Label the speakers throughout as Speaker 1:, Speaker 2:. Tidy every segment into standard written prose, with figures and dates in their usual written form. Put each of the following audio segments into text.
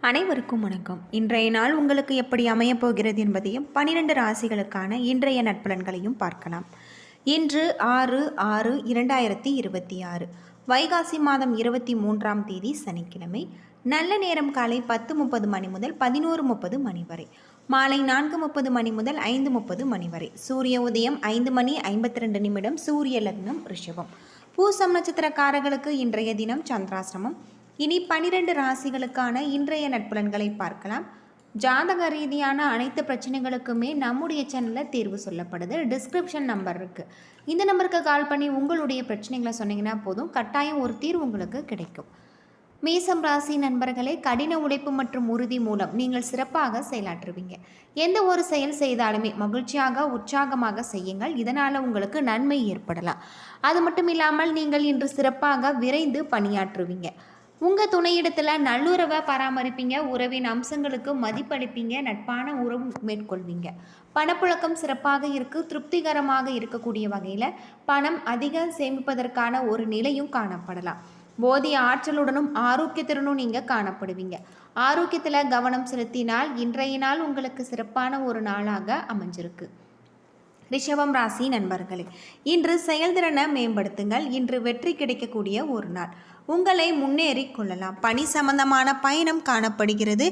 Speaker 1: அனைவருக்கும் வணக்கம். இன்றைய நாள் உங்களுக்கு எப்படி அமையப் போகிறது என்பதையும் 12 ராசிகளுக்கான இன்றைய நட்பலன்களையும் பார்க்கலாம். இன்று 6/6/2026 வைகாசி மாதம் 23ஆம் தேதி சனிக்கிழமை. நல்ல நேரம் காலை 10:30 மணி முதல் 11:30 மணி வரை, மாலை 4:30 மணி முதல் 5:30 மணி வரை. சூரிய உதயம் 5:52 சூரிய லக்னம் ரிஷபம். பூசம் நட்சத்திரக்காரர்களுக்கு இன்றைய தினம் சந்திராசிரமம். இனி 12 ராசிகளுக்கான இன்றைய நட்பலன்களை பார்க்கலாம். ஜாதக ரீதியான அனைத்து பிரச்சனைகளுக்குமே நம்முடைய சேனலில் தேர்வு சொல்லப்படுது. டிஸ்கிரிப்ஷன் நம்பர் இருக்குது. இந்த நம்பருக்கு கால் பண்ணி உங்களுடைய பிரச்சனைகளை சொன்னீங்கன்னா போதும், கட்டாயம் ஒரு தீர்வு உங்களுக்கு கிடைக்கும். மேசம் ராசி நண்பர்களே, கடின உழைப்பு மற்றும் உறுதி மூலம் நீங்கள் சிறப்பாக செயலாற்றுவீங்க. எந்த ஒரு செயல் செய்தாலுமே மகிழ்ச்சியாக உற்சாகமாக செய்யுங்கள். இதனால் உங்களுக்கு நன்மை ஏற்படலாம். அது மட்டும் இல்லாமல் நீங்கள் இன்று சிறப்பாக விரைந்து பணியாற்றுவீங்க. உங்கள் துணையிடத்தில் நல்லுறவை பராமரிப்பீங்க. உறவின் அம்சங்களுக்கு மதிப்பளிப்பீங்க. நட்பான உறவு மேற்கொள்வீங்க. பணப்புழக்கம் சிறப்பாக இருக்குது. திருப்திகரமாக இருக்கக்கூடிய வகையில் பணம் அதிகம் சேமிப்பதற்கான ஒரு நிலையும் காணப்படலாம். போதிய ஆற்றலுடனும் ஆரோக்கியத்துடனும் நீங்கள் காணப்படுவீங்க. ஆரோக்கியத்தில் கவனம் செலுத்தினால் இன்றைய நாள் உங்களுக்கு சிறப்பான ஒரு நாளாக அமைஞ்சிருக்கு. ரிஷபம் ராசி நண்பர்களே, இன்று செயல்திறனை மேம்படுத்துங்கள். இன்று வெற்றி கிடைக்கக்கூடிய ஒரு நாள். உங்களை முன்னேறி கொள்ளலாம். பணி சம்பந்தமான பயணம் காணப்படுகிறது.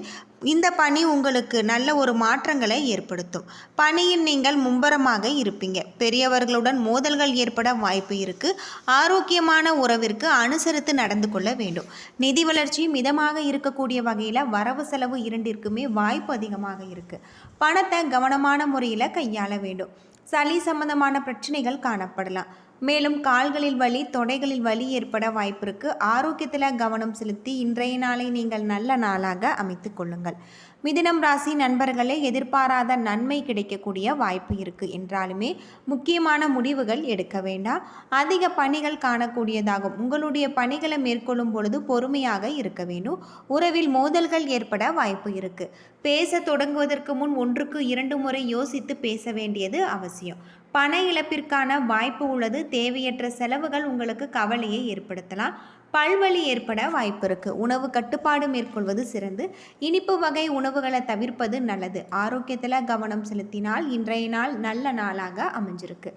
Speaker 1: இந்த பணி உங்களுக்கு நல்ல ஒரு மாற்றங்களை ஏற்படுத்தும். பணியில் நீங்கள் மும்பரமாக இருப்பீங்க. பெரியவர்களுடன் மோதல்கள் ஏற்பட வாய்ப்பு இருக்குது. ஆரோக்கியமான உறவிற்கு அனுசரித்து நடந்து கொள்ள வேண்டும். நிதி வளர்ச்சி மிதமாக இருக்கக்கூடிய வகையில் வரவு செலவு இரண்டிற்குமே வாய்ப்பு அதிகமாக இருக்குது. பணத்தை கவனமான முறையில் கையாள வேண்டும். சளி சம்பந்தமான பிரச்சனைகள் காணப்படலாம். மேலும் கால்களில் வலி, தொடைகளில் வலி ஏற்பட வாய்ப்பு இருக்குது. ஆரோக்கியத்தில் கவனம் செலுத்தி இன்றைய நாளை நீங்கள் நல்ல நாளாக அமைத்து கொள்ளுங்கள். மிதுனம் ராசி நண்பர்களே, எதிர்பாராத நன்மை கிடைக்கக்கூடிய வாய்ப்பு இருக்குது. என்றாலுமே முக்கியமான முடிவுகள் எடுக்க வேண்டாம். அதிக பணிகள் காணக்கூடியதாகும். உங்களுடைய பணிகளை மேற்கொள்ளும் பொழுது பொறுமையாக இருக்க வேண்டும். உறவில் மோதல்கள் ஏற்பட வாய்ப்பு இருக்குது. பேச தொடங்குவதற்கு முன் 1க்கு 2 முறை யோசித்து பேச வேண்டியது அவசியம். பண இழப்பிற்கான வாய்ப்பு உள்ளது. தேவையற்ற செலவுகள் உங்களுக்கு கவலையை ஏற்படுத்தலாம். பல்வலி ஏற்பட வாய்ப்பு இருக்குது. உணவு கட்டுப்பாடு மேற்கொள்வது சிறந்து. இனிப்பு வகை உணவுகளை தவிர்ப்பது நல்லது. ஆரோக்கியத்தில் கவனம் செலுத்தினால் இன்றைய நாள் நல்ல நாளாக அமைஞ்சிருக்கு.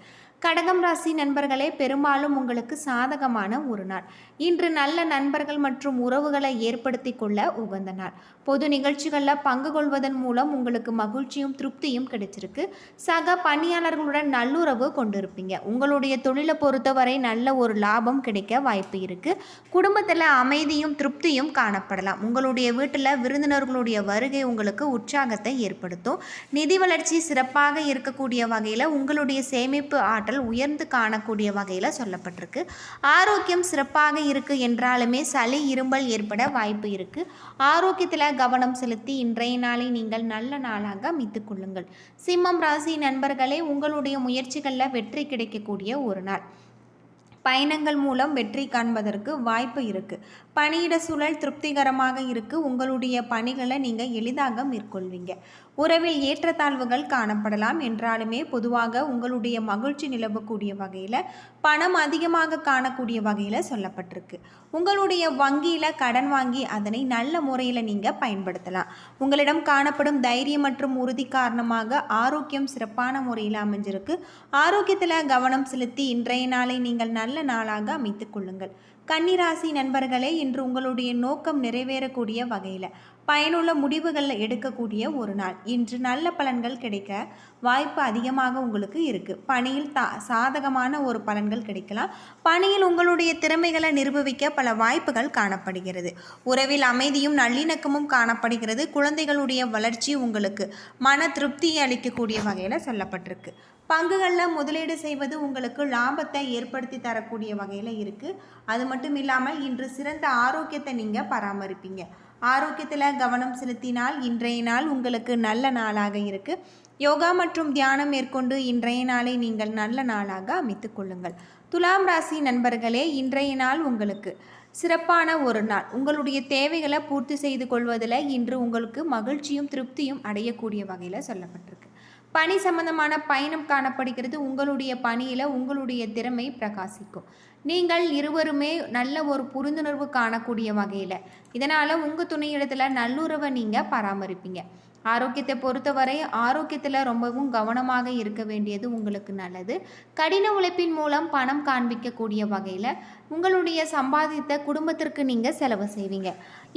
Speaker 1: கடகம் ராசி நண்பர்களே, பெரும்பாலும் உங்களுக்கு சாதகமான ஒரு நாள். இன்று நல்ல நண்பர்கள் மற்றும் உறவுகளை ஏற்படுத்தி கொள்ள உகந்த நாள். பொது நிகழ்ச்சிகளில் பங்கு கொள்வதன் மூலம் உங்களுக்கு மகிழ்ச்சியும் திருப்தியும் கிடைச்சிருக்கு. சக பணியாளர்களுடன் நல்லுறவு கொண்டிருப்பீங்க. உங்களுடைய தொழிலை பொறுத்தவரை நல்ல ஒரு லாபம் கிடைக்க வாய்ப்பு இருக்குது. குடும்பத்தில் அமைதியும் திருப்தியும் காணப்படலாம். உங்களுடைய வீட்டில் விருந்தினர்களுடைய வருகை உங்களுக்கு உற்சாகத்தை ஏற்படுத்தும். நிதி வளர்ச்சி சிறப்பாக இருக்கக்கூடிய வகையில் உங்களுடைய சேமிப்பு ஆற்றல் உயர்ந்து காணக்கூடிய வகையில் சொல்லப்பட்டிருக்கு. ஆரோக்கியம் சிறப்பாக இருக்கு. என்றாலுமே சளி இரும்பல் ஏற்பட வாய்ப்பு இருக்கு. ஆரோக்கியத்தில் கவனம் செலுத்தி இன்றைய நாளை நீங்கள் நல்ல நாளாக அமைத்துக் கொள்ளுங்கள். சிம்மம் ராசி நண்பர்களே, உங்களுடைய முயற்சிகளில் வெற்றி கிடைக்கக்கூடிய ஒரு நாள். பயணங்கள் மூலம் வெற்றி காண்பதற்கு வாய்ப்பு இருக்குது. பணியிட சூழல் திருப்திகரமாக இருக்குது. உங்களுடைய பணிகளை நீங்கள் எளிதாக மேற்கொள்வீங்க. உறவில் ஏற்றத்தாழ்வுகள் காணப்படலாம். என்றாலுமே பொதுவாக உங்களுடைய மகிழ்ச்சி நிலவக்கூடிய வகையில் பணம் அதிகமாக காணக்கூடிய வகையில் சொல்லப்பட்டிருக்கு. உங்களுடைய வங்கியில் கடன் வாங்கி அதனை நல்ல முறையில் நீங்கள் பயன்படுத்தலாம். உங்களிடம் காணப்படும் தைரியம் மற்றும் உறுதி காரணமாக ஆரோக்கியம் சிறப்பான முறையில் அமைஞ்சிருக்கு. ஆரோக்கியத்தில் கவனம் செலுத்தி இன்றைய நாளை நீங்கள் நல்ல நாளாக அமைத்துக் கொள்ளுங்கள். கன்னிராசி நண்பர்களே, இன்று உங்களுடைய நோக்கம் நிறைவேறக்கூடிய வகையில் பயனுள்ள முடிவுகளை எடுக்கக்கூடிய ஒரு நாள். இன்று நல்ல பலன்கள் கிடைக்க வாய்ப்பு அதிகமாக உங்களுக்கு இருக்குது. பணியில் சாதகமான ஒரு பலன்கள் கிடைக்கலாம். பணியில் உங்களுடைய திறமைகளை நிரூபிக்க பல வாய்ப்புகள் காணப்படுகிறது. உறவில் அமைதியும் நல்லிணக்கமும் காணப்படுகிறது. குழந்தைகளுடைய வளர்ச்சி உங்களுக்கு மன திருப்தியை அளிக்கக்கூடிய வகையில் சொல்லப்பட்டிருக்கு. பங்குகளில் முதலீடு செய்வது உங்களுக்கு லாபத்தை ஏற்படுத்தி தரக்கூடிய வகையில் இருக்குது. அது மட்டும் இல்லாமல் இன்று சிறந்த ஆரோக்கியத்தை நீங்கள் பராமரிப்பீங்க. ஆரோக்கியத்தில் கவனம் செலுத்தினால் இன்றைய நாள் உங்களுக்கு நல்ல நாளாக இருக்குது. யோகா மற்றும் தியானம் மேற்கொண்டு இன்றைய நாளை நீங்கள் நல்ல நாளாக அமைத்து கொள்ளுங்கள். துலாம் ராசி நண்பர்களே, இன்றைய நாள் உங்களுக்கு சிறப்பான ஒரு நாள். உங்களுடைய தேவைகளை பூர்த்தி செய்து கொள்வதில் இன்று உங்களுக்கு மகிழ்ச்சியும் திருப்தியும் அடையக்கூடிய வகையில் சொல்லப்பட்டிருக்கு. பணி சம்பந்தமான பயணம் காணப்படுகிறது. உங்களுடைய பணியில் உங்களுடைய திறமை பிரகாசிக்கும். நீங்கள் இருவருமே நல்ல ஒரு புரிந்துணர்வு காணக்கூடிய வகையில், இதனால் உங்கள் துணையிடத்தில் நல்லுறவை நீங்கள் பராமரிப்பீங்க. ஆரோக்கியத்தை பொறுத்தவரை ஆரோக்கியத்தில் ரொம்பவும் கவனமாக இருக்க வேண்டியது உங்களுக்கு நல்லது. கடின உழைப்பின் மூலம் பணம் காண்பிக்கக்கூடிய வகையில் உங்களுடைய சம்பாதித்த குடும்பத்திற்கு நீங்கள் செலவு செய்வீங்க.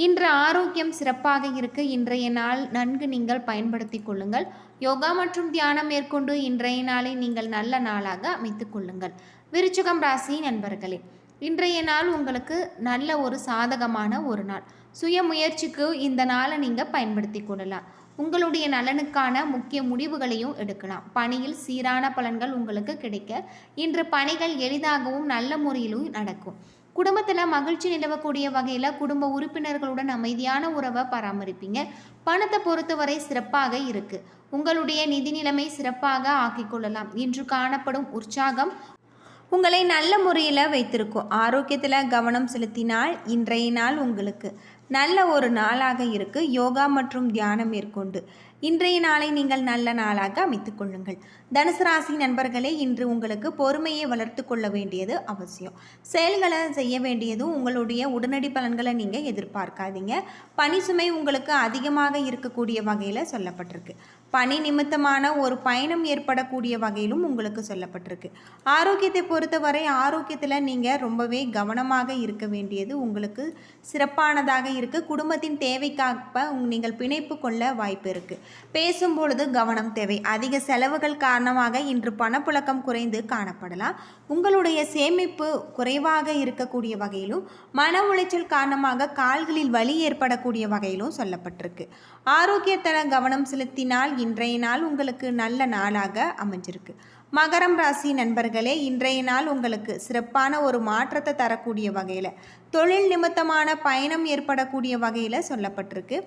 Speaker 1: இன்று ஆரோக்கியம் சிறப்பாக இருக்கு. இன்றைய நாள் நன்கு நீங்கள் பயன்படுத்தி கொள்ளுங்கள். யோகா மற்றும் தியானம் மேற்கொண்டு இன்றைய நாளை நீங்கள் நல்ல நாளாக அமைத்து கொள்ளுங்கள். விருச்சிகம் ராசி நண்பர்களே, இன்றைய நாள் உங்களுக்கு நல்ல ஒரு சாதகமான ஒரு நாள். சுய முயற்சிக்கு இந்த நாளை நீங்கள் பயன்படுத்தி கொள்ளலாம். உங்களுடைய நலனுக்கான முக்கிய முடிவுகளையும் எடுக்கலாம். பணியில் சீரான பலன்கள் உங்களுக்கு கிடைக்க இன்று பணிகள் எளிதாகவும் நல்ல முறையிலும் நடக்கும். குடும்பத்தில் மகிழ்ச்சி நிலவக்கூடிய வகையில் குடும்ப உறுப்பினர்களுடன் அமைதியான உறவை பராமரிப்பீங்க. பணத்தை பொறுத்தவரை சிறப்பாக இருக்கு. உங்களுடைய நிதி நிலைமை சிறப்பாக ஆக்கிக்கொள்ளலாம். இன்று காணப்படும் உற்சாகம் உங்களை நல்ல முறையில் வைத்திருக்கும். ஆரோக்கியத்தில் கவனம் செலுத்தினால் இன்றைய நாள் உங்களுக்கு நல்ல ஒரு நாளாக இருக்கு. யோகா மற்றும் தியானம் மேற்கொண்டு இன்றைய நாளை நீங்கள் நல்ல நாளாக அமைத்து கொள்ளுங்கள். தனுசு ராசி நண்பர்களே, இன்று உங்களுக்கு பொறுமையை வளர்த்து கொள்ள வேண்டியது அவசியம். செயல்களை செய்ய வேண்டியதும் உங்களுடைய உடனடி பலன்களை நீங்கள் எதிர்பார்க்காதீங்க. பணி சுமை உங்களுக்கு அதிகமாக இருக்கக்கூடிய வகையில் சொல்லப்பட்டிருக்கு. பணி நிமித்தமான ஒரு பயணம் ஏற்படக்கூடிய வகையிலும் உங்களுக்கு சொல்லப்பட்டிருக்கு. ஆரோக்கியத்தை பொறுத்தவரை ஆரோக்கியத்தில் நீங்கள் ரொம்பவே கவனமாக இருக்க வேண்டியது உங்களுக்கு சிறப்பானதாக இருக்குது. குடும்பத்தின் தேவைக்காக நீங்கள் பிணைப்பு கொள்ள வாய்ப்பு இருக்குது. பேசும்பொழுது கவனம் தேவை. அதிக செலவுகள் காரணமாக இன்று பணப்புழக்கம் குறைந்து காணப்படலாம். உங்களுடைய சேமிப்பு குறைவாக இருக்கக்கூடிய வகையிலும் மன உளைச்சல் காரணமாக கால்களில் வலி ஏற்படக்கூடிய வகையிலும் சொல்லப்பட்டிருக்கு. ஆரோக்கியத்தில் கவனம் செலுத்தினால் இன்றைய நாள் உங்களுக்கு நல்ல நாளாக அமைஞ்சிருக்கு. மகரம் ராசி நண்பர்களே, இன்றைய நாள் உங்களுக்கு சிறப்பான ஒரு மாற்றத்தை தரக்கூடிய வகையில் தொழில் நிமித்தமான பயணம் ஏற்படக்கூடிய வகையில் சொல்லப்பட்டிருக்கு.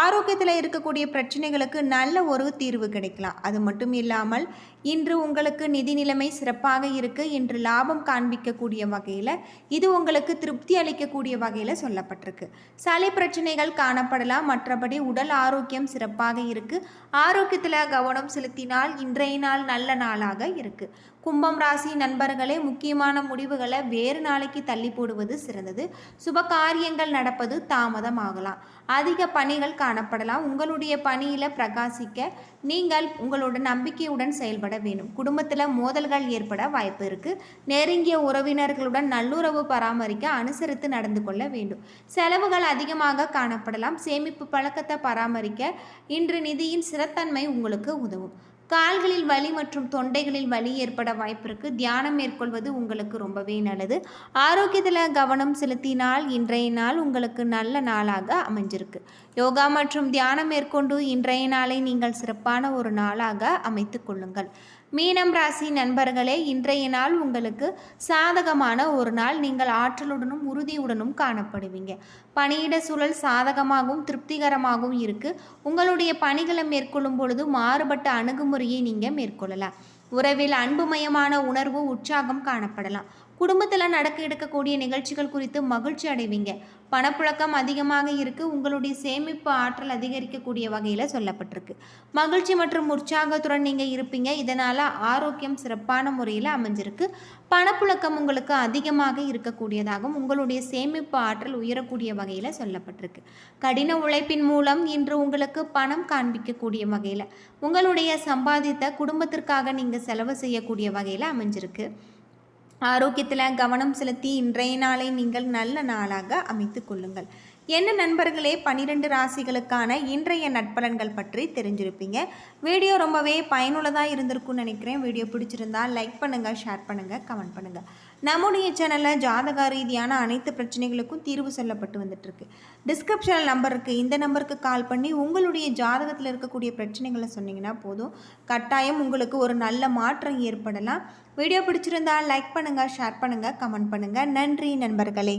Speaker 1: ஆரோக்கியத்தில் இருக்கக்கூடிய பிரச்சனைகளுக்கு நல்ல ஒரு தீர்வு கிடைக்கலாம். அது மட்டும் இல்லாமல் இன்று உங்களுக்கு நிதி நிலைமை சிறப்பாக இருக்குது. இன்று லாபம் காண்பிக்கக்கூடிய வகையில் இது உங்களுக்கு திருப்தி அளிக்கக்கூடிய வகையில் சொல்லப்பட்டிருக்கு. சளி பிரச்சனைகள் காணப்படலாம். மற்றபடி உடல் ஆரோக்கியம் சிறப்பாக இருக்குது. ஆரோக்கியத்தில் கவனம் செலுத்தினால் இன்றைய நாள் நல்ல நாளாக இருக்குது. கும்பம் ராசி நண்பர்களே, முக்கியமான முடிவுகளை வேறு நாளைக்கு தள்ளி போடுவது சிறந்தது. சுப காரியங்கள் நடப்பது தாமதமாகலாம். அதிக பணிகள் காணப்படலாம். உங்களுடைய பணியில் பிரகாசிக்க நீங்கள் உங்களோட நம்பிக்கையுடன் செயல்பட வேண்டும். குடும்பத்தில் மோதல்கள் ஏற்பட வாய்ப்பு இருக்குது. நெருங்கிய உறவினர்களுடன் நல்லுறவு பராமரிக்க அனுசரித்து நடந்து கொள்ள வேண்டும். செலவுகள் அதிகமாக காணப்படலாம். சேமிப்பு பழக்கத்தை பராமரிக்க இன்று நிதியின் ஸ்திரத்தன்மை உங்களுக்கு உதவும். கால்களில் வலி மற்றும் தொண்டைகளில் வலி ஏற்பட வாய்ப்பிருக்கு. தியானம் மேற்கொள்வது உங்களுக்கு ரொம்பவே நல்லது. ஆரோக்கியத்தில் கவனம் செலுத்தினால் இன்றைய நாள் உங்களுக்கு நல்ல நாளாக அமைஞ்சிருக்கு. யோகா மற்றும் தியானம் மேற்கொண்டு இன்றைய நாளை நீங்கள் சிறப்பான ஒரு நாளாக அமைத்து கொள்ளுங்கள். மீனம் ராசி நண்பர்களே, இன்றைய நாள் உங்களுக்கு சாதகமான ஒரு நாள். நீங்கள் ஆற்றலுடனும் உறுதியுடனும் காணப்படுவீங்க. பணியிட சூழல் சாதகமாகவும் திருப்திகரமாகவும் இருக்குது. உங்களுடைய பணிகளை மேற்கொள்ளும் பொழுது மாறுபட்ட அணுகுமுறையை நீங்கள் மேற்கொள்ளலாம். உறவில் அன்புமயமான உணர்வு உற்சாகம் காணப்படலாம். குடும்பத்தில் நடக்க எடுக்கக்கூடிய நிகழ்ச்சிகள் குறித்து மகிழ்ச்சி அடைவீங்க. பணப்புழக்கம் அதிகமாக இருக்குது. உங்களுடைய சேமிப்பு ஆற்றல் அதிகரிக்கக்கூடிய வகையில் சொல்லப்பட்டிருக்கு. மகிழ்ச்சி மற்றும் உற்சாகத்துடன் நீங்கள் இருப்பீங்க. இதனால் ஆரோக்கியம் சிறப்பான முறையில் அமைஞ்சிருக்கு. பணப்புழக்கம் உங்களுக்கு அதிகமாக இருக்கக்கூடியதாகவும் உங்களுடைய சேமிப்பு ஆற்றல் உயரக்கூடிய வகையில் சொல்லப்பட்டிருக்கு. கடின உழைப்பின் மூலம் இன்று உங்களுக்கு பணம் காண்பிக்கக்கூடிய வகையில் உங்களுடைய சம்பாதித்த குடும்பத்திற்காக நீங்கள் செலவு செய்யக்கூடிய வகையில் அமைஞ்சிருக்கு. ஆரோக்கியத்தில் கவனம் செலுத்தி இன்றைய நாளை நீங்கள் நல்ல நாளாக அமைத்து கொள்ளுங்கள். என்ன நண்பர்களே, 12 ராசிகளுக்கான இன்றைய நட்பலன்கள் பற்றி தெரிஞ்சிருப்பீங்க. வீடியோ ரொம்பவே பயனுள்ளதாக இருந்திருக்கும்னு நினைக்கிறேன். வீடியோ பிடிச்சிருந்தா லைக் பண்ணுங்கள், ஷேர் பண்ணுங்கள், கமெண்ட் பண்ணுங்கள். நம்முடைய சேனலில் ஜாதக ரீதியான அனைத்து பிரச்சனைகளுக்கும் தீர்வு சொல்லப்பட்டு வந்துட்டுருக்கு. டிஸ்கிரிப்ஷனில் நம்பர் இருக்குது. இந்த நம்பருக்கு கால் பண்ணி உங்களுடைய ஜாதகத்தில் இருக்கக்கூடிய பிரச்சனைகளை சொன்னீங்கன்னா போதும். கட்டாயம் உங்களுக்கு ஒரு நல்ல மாற்றம் ஏற்படலாம். வீடியோ பிடிச்சிருந்தா லைக் பண்ணுங்கள், ஷேர் பண்ணுங்கள், கமெண்ட் பண்ணுங்கள். நன்றி நண்பர்களே.